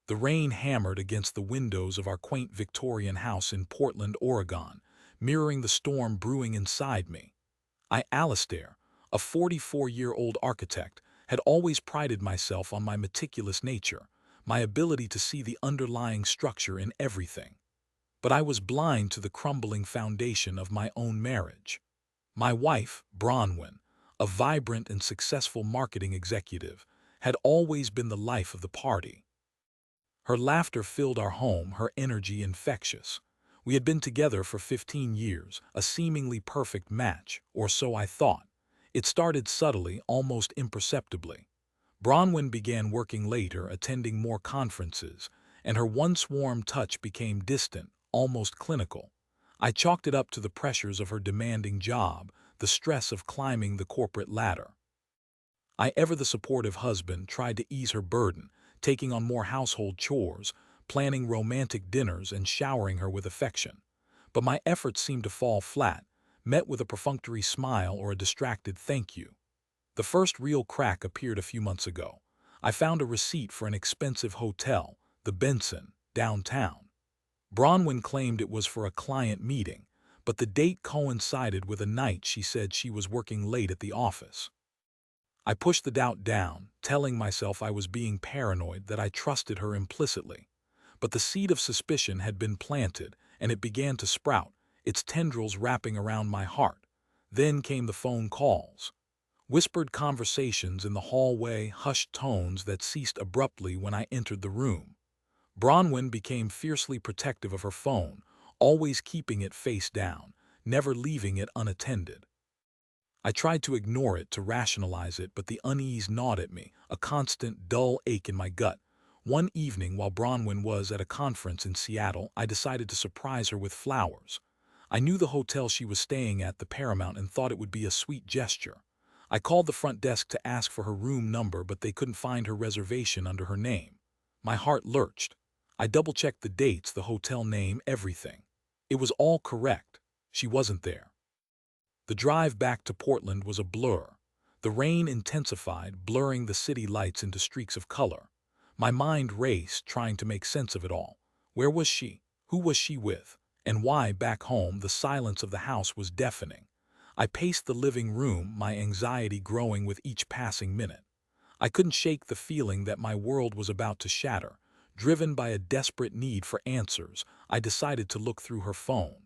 The rain hammered against the windows of our quaint Victorian house in Portland, Oregon, mirroring the storm brewing inside me. Alistair, a 44-year-old architect, had always prided myself on my meticulous nature, my ability to see the underlying structure in everything. But I was blind to the crumbling foundation of my own marriage. My wife, Bronwyn, a vibrant and successful marketing executive, had always been the life of the party. Her laughter filled our home, her energy infectious. We had been together for 15 years, a seemingly perfect match, or so I thought. It started subtly, almost imperceptibly. Bronwyn began working later, attending more conferences, and her once warm touch became distant, almost clinical. I chalked it up to the pressures of her demanding job, the stress of climbing the corporate ladder. I, ever the supportive husband, tried to ease her burden, taking on more household chores, planning romantic dinners and showering her with affection. But my efforts seemed to fall flat, met with a perfunctory smile or a distracted thank you. The first real crack appeared a few months ago. I found a receipt for an expensive hotel, the Benson, downtown. Bronwyn claimed it was for a client meeting, but the date coincided with a night she said she was working late at the office. I pushed the doubt down, telling myself I was being paranoid, that I trusted her implicitly. But the seed of suspicion had been planted, and it began to sprout, its tendrils wrapping around my heart. Then came the phone calls. Whispered conversations in the hallway, hushed tones that ceased abruptly when I entered the room. Bronwyn became fiercely protective of her phone, always keeping it face down, never leaving it unattended. I tried to ignore it, to rationalize it, but the unease gnawed at me, a constant, dull ache in my gut. One evening, while Bronwyn was at a conference in Seattle, I decided to surprise her with flowers. I knew the hotel she was staying at, the Paramount, and thought it would be a sweet gesture. I called the front desk to ask for her room number, but they couldn't find her reservation under her name. My heart lurched. I double-checked the dates, the hotel name, everything. It was all correct. She wasn't there. The drive back to Portland was a blur. The rain intensified, blurring the city lights into streaks of color. My mind raced, trying to make sense of it all. Where was she? Who was she with? And why, back home, the silence of the house was deafening? I paced the living room, my anxiety growing with each passing minute. I couldn't shake the feeling that my world was about to shatter. Driven by a desperate need for answers, I decided to look through her phone.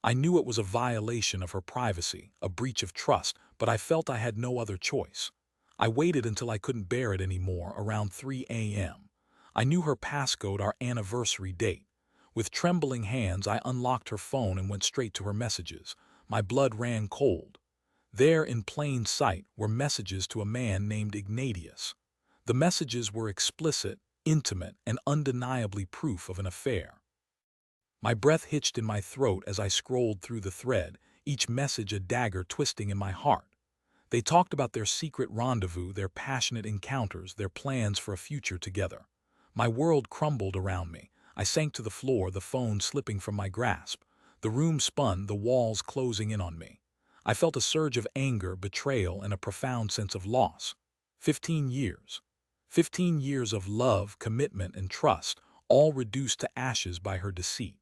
I knew it was a violation of her privacy, a breach of trust, but I felt I had no other choice. I waited until I couldn't bear it anymore, around 3 a.m. I knew her passcode, our anniversary date. With trembling hands, I unlocked her phone and went straight to her messages. My blood ran cold. There, in plain sight, were messages to a man named Ignatius. The messages were explicit, intimate, and undeniably proof of an affair. My breath hitched in my throat as I scrolled through the thread, each message a dagger twisting in my heart. They talked about their secret rendezvous, their passionate encounters, their plans for a future together. My world crumbled around me. I sank to the floor, the phone slipping from my grasp. The room spun, the walls closing in on me. I felt a surge of anger, betrayal, and a profound sense of loss. 15 years. 15 years of love, commitment, and trust, all reduced to ashes by her deceit.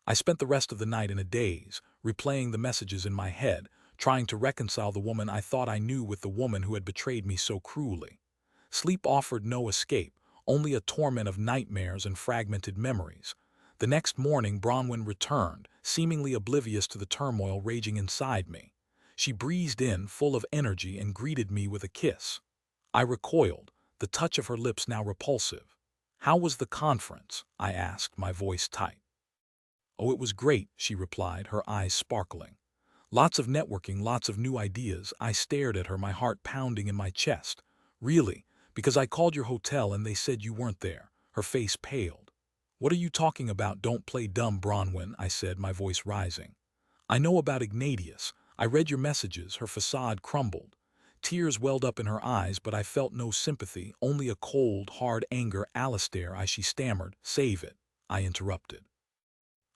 I spent the rest of the night in a daze, replaying the messages in my head, trying to reconcile the woman I thought I knew with the woman who had betrayed me so cruelly. Sleep offered no escape, only a torment of nightmares and fragmented memories. The next morning, Bronwyn returned, seemingly oblivious to the turmoil raging inside me. She breezed in, full of energy, and greeted me with a kiss. I recoiled, the touch of her lips now repulsive. "How was the conference?" I asked, my voice tight. "Oh, it was great," she replied, her eyes sparkling. "Lots of networking, lots of new ideas." I stared at her, my heart pounding in my chest. "Really? Because I called your hotel and they said you weren't there." Her face paled. "What are you talking about? Don't play dumb, Bronwyn," I said, my voice rising. "I know about Ignatius. I read your messages." Her facade crumbled. Tears welled up in her eyes, but I felt no sympathy, only a cold, hard anger. "Alistair," she stammered. "Save it," I interrupted.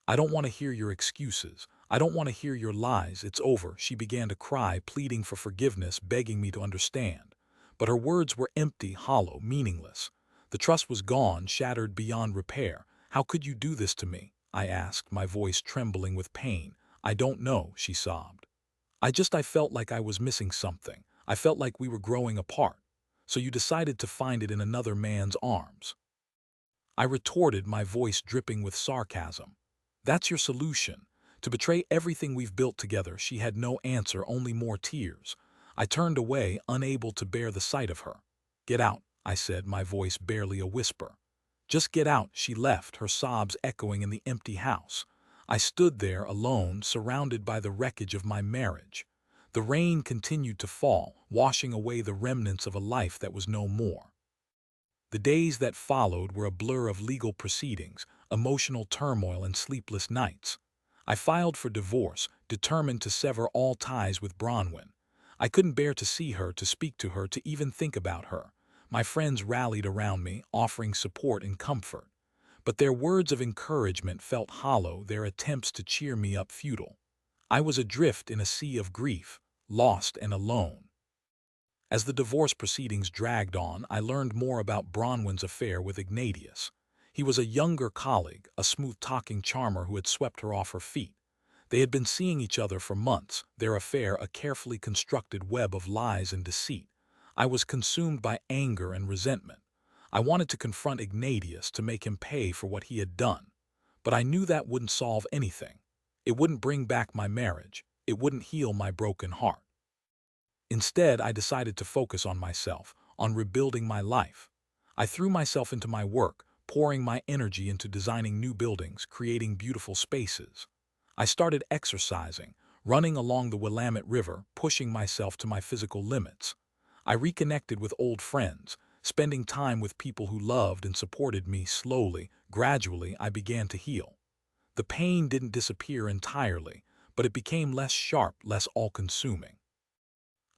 "I don't want to hear your excuses. I don't want to hear your lies. It's over." She began to cry, pleading for forgiveness, begging me to understand. But her words were empty, hollow, meaningless. The trust was gone, shattered beyond repair. How could you do this to me? I asked, my voice trembling with pain. I don't know, she sobbed. I felt like I was missing something. I felt like we were growing apart. So you decided to find it in another man's arms. I retorted, my voice dripping with sarcasm. That's your solution. To betray everything we've built together. She had no answer, only more tears. I turned away, unable to bear the sight of her. Get out, I said, my voice barely a whisper. Just get out. She left, her sobs echoing in the empty house. I stood there alone, surrounded by the wreckage of my marriage. The rain continued to fall, washing away the remnants of a life that was no more. The days that followed were a blur of legal proceedings, emotional turmoil, and sleepless nights. I filed for divorce, determined to sever all ties with Bronwyn. I couldn't bear to see her, to speak to her, to even think about her. My friends rallied around me, offering support and comfort. But their words of encouragement felt hollow, their attempts to cheer me up futile. I was adrift in a sea of grief, lost and alone. As the divorce proceedings dragged on, I learned more about Bronwyn's affair with Ignatius. He was a younger colleague, a smooth-talking charmer who had swept her off her feet. They had been seeing each other for months, their affair a carefully constructed web of lies and deceit. I was consumed by anger and resentment. I wanted to confront Ignatius, to make him pay for what he had done. But I knew that wouldn't solve anything. It wouldn't bring back my marriage. It wouldn't heal my broken heart. Instead, I decided to focus on myself, on rebuilding my life. I threw myself into my work, pouring my energy into designing new buildings, creating beautiful spaces. I started exercising, running along the Willamette River, pushing myself to my physical limits. I reconnected with old friends, spending time with people who loved and supported me. Slowly, gradually, I began to heal. The pain didn't disappear entirely, but it became less sharp, less all-consuming.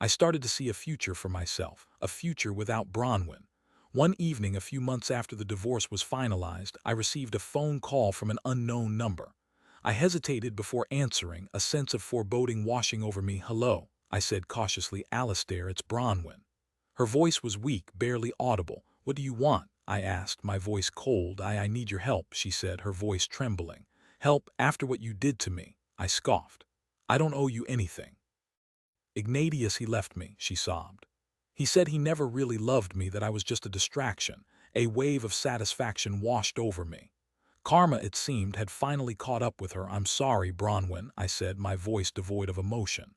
I started to see a future for myself, a future without Bronwyn. One evening, a few months after the divorce was finalized, I received a phone call from an unknown number. I hesitated before answering, a sense of foreboding washing over me. "Hello," I said cautiously. "Alistair, it's Bronwyn." Her voice was weak, barely audible. "What do you want?" I asked, my voice cold. I need your help," she said, her voice trembling. "Help after what you did to me," I scoffed. "I don't owe you anything." "Ignatius, he left me," she sobbed. "He said he never really loved me, that I was just a distraction." A wave of satisfaction washed over me. Karma, it seemed, had finally caught up with her. "I'm sorry, Bronwyn," I said, my voice devoid of emotion.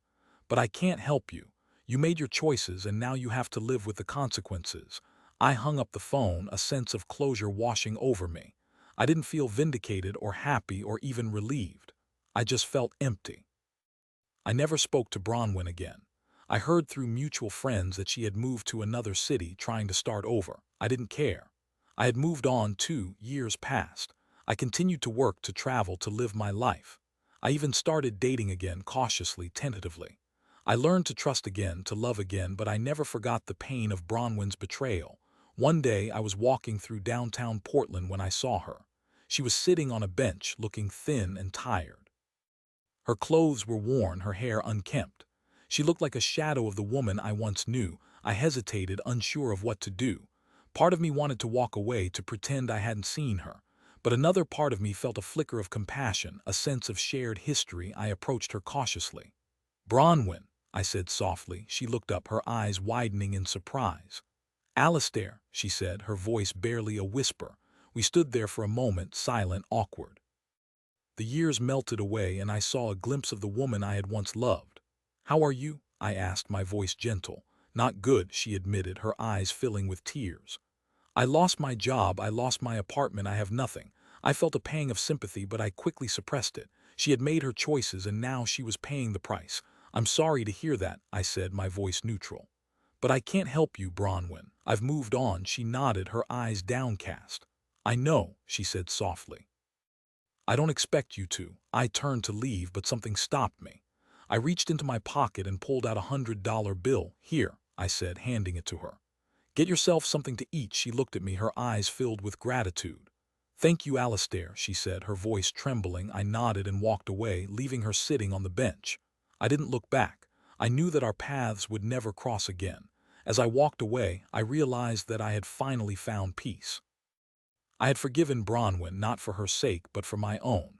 "But I can't help you. You made your choices, and now you have to live with the consequences." I hung up the phone, a sense of closure washing over me. I didn't feel vindicated or happy or even relieved. I just felt empty. I never spoke to Bronwyn again. I heard through mutual friends that she had moved to another city, trying to start over. I didn't care. I had moved on too. Years passed. I continued to work, to travel, to live my life. I even started dating again, cautiously, tentatively. I learned to trust again, to love again, but I never forgot the pain of Bronwyn's betrayal. One day, I was walking through downtown Portland when I saw her. She was sitting on a bench, looking thin and tired. Her clothes were worn, her hair unkempt. She looked like a shadow of the woman I once knew. I hesitated, unsure of what to do. Part of me wanted to walk away, to pretend I hadn't seen her. But another part of me felt a flicker of compassion, a sense of shared history. I approached her cautiously. "Bronwyn," I said softly. She looked up, her eyes widening in surprise. "Alistair," she said, her voice barely a whisper. We stood there for a moment, silent, awkward. The years melted away, and I saw a glimpse of the woman I had once loved. "How are you?" I asked, my voice gentle. "Not good," she admitted, her eyes filling with tears. "I lost my job, I lost my apartment, I have nothing." I felt a pang of sympathy, but I quickly suppressed it. She had made her choices, and now she was paying the price. "I'm sorry to hear that," I said, my voice neutral. "But I can't help you, Bronwyn. I've moved on." She nodded, her eyes downcast. "I know," she said softly. "I don't expect you to." I turned to leave, but something stopped me. I reached into my pocket and pulled out $100 bill. "Here," I said, handing it to her. "Get yourself something to eat." She looked at me, her eyes filled with gratitude. "Thank you, Alistair," she said, her voice trembling. I nodded and walked away, leaving her sitting on the bench. I didn't look back. I knew that our paths would never cross again. As I walked away, I realized that I had finally found peace. I had forgiven Bronwyn not for her sake but for my own.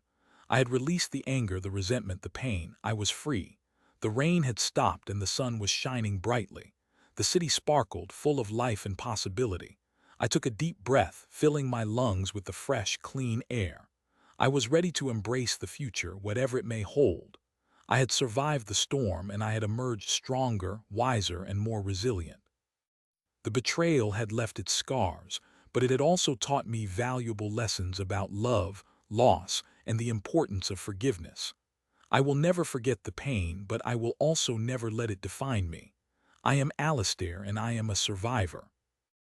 I had released the anger, the resentment, the pain. I was free. The rain had stopped and the sun was shining brightly. The city sparkled, full of life and possibility. I took a deep breath, filling my lungs with the fresh, clean air. I was ready to embrace the future, whatever it may hold. I had survived the storm and I had emerged stronger, wiser, and more resilient. The betrayal had left its scars, but it had also taught me valuable lessons about love, loss, and the importance of forgiveness. I will never forget the pain, but I will also never let it define me. I am Alistair and I am a survivor.